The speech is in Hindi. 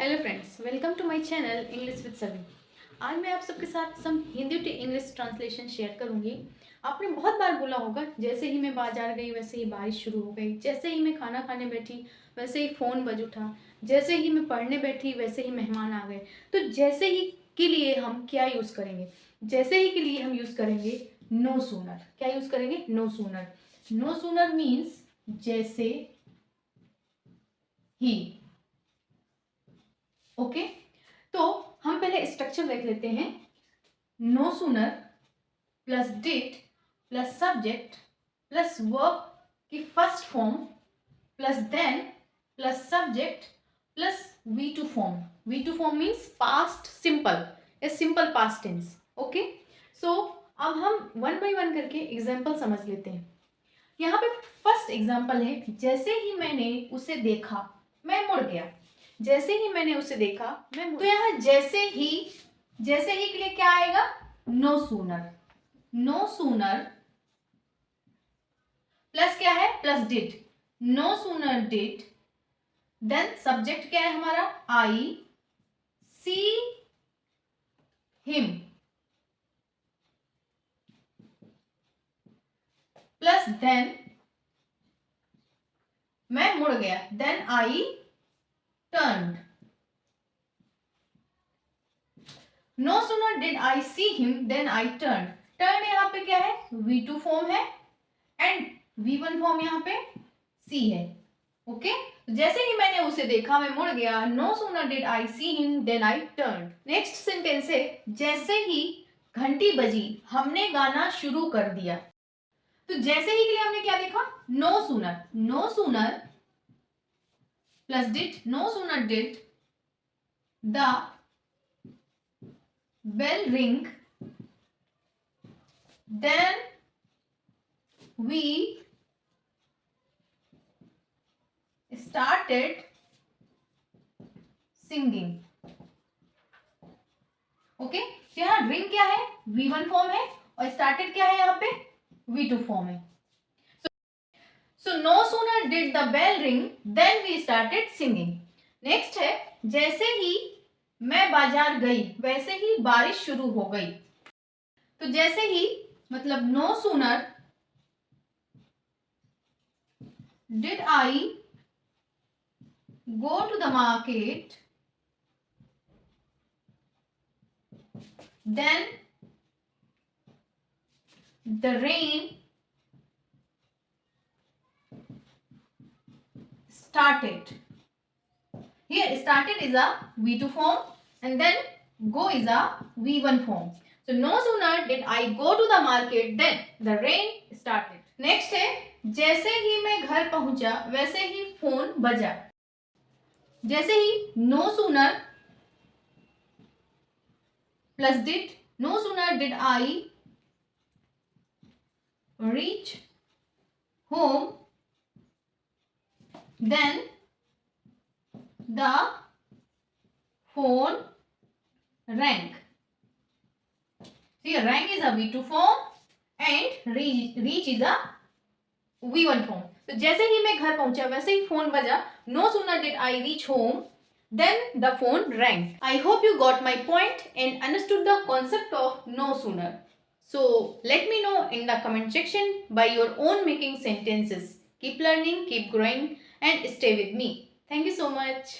Hello friends, welcome to my channel English with Sabhi. आज मैं आप सबके साथ some Hindi to English translation share करूंगी। आपने बहुत बार बोला होगा, जैसे ही मैं बाजार गई वैसे ही बारिश शुरू हो गई, जैसे ही मैं खाना खाने बैठी वैसे ही फ़ोन बज उठा, जैसे ही मैं पढ़ने बैठी वैसे ही मेहमान आ गए। तो जैसे ही के लिए हम क्या यूज़ करेंगे? जैसे ही के लिए हम यूज़ करेंगे नो सूनर। क्या यूज़ करेंगे? No sooner. No sooner means जैसे ही। ओके, तो हम पहले स्ट्रक्चर देख लेते हैं। No sooner plus did plus subject plus verb की first form plus than plus subject plus V two form. V two form means past simple, a simple past tense. Okay, so अब हम वन बाय वन करके एग्जाम्पल समझ लेते हैं। यहाँ पे फर्स्ट एग्जाम्पल है, जैसे ही मैंने उसे देखा मैं मुड़ गया। जैसे ही मैंने उसे देखा मैं मुड़। तो यहाँ जैसे ही के लिए क्या आएगा? No sooner. No sooner plus क्या है? Plus did. No sooner did, then subject क्या है हमारा? I see him, plus then मैं मुड़ गया, then I turned. No sooner did I see him then I turn. Turn यहाँ पे क्या है? V2 फॉर्म है एंड V1 फॉर्म यहाँ पे सी है। ओके, जैसे ही मैंने उसे देखा मैं मुड़ गया। No sooner did I see him then I turn. Next sentence है, जैसे ही घंटी बजी हमने गाना शुरू कर दिया। तो जैसे ही के लिए हमने क्या देखा? No sooner. No sooner plus did, no sooner did the bell ring, then we started singing. Okay, यहाँ रिंग क्या है? V1 फॉर्म है और स्टार्टेड क्या है? यहाँ पे V2 फॉर्म है। So no sooner did the bell ring then we started singing. Next है, जैसे ही मैं बाजार गई वैसे ही बारिश शुरू हो गई। तो जैसे ही मतलब no sooner did I go to the market then the rain started. Here started is a V2 form and then go is a V1 form. So no sooner did I go to the market then the rain started. Next है, जैसे ही मैं घर पहुंचा वैसे ही फोन बजा। जैसे ही no sooner plus did, no sooner did I reach home then the phone rang. See, rang is a V2 form and reach is a V1 form. तो जैसे ही मैं घर पहुंचा वैसे ही फोन बजा। No sooner did I reach home then the phone rang. I hope you got my point and understood the concept of no sooner. So let me know in the comment section by your own making sentences. Keep learning, keep growing and stay with me. Thank you so much.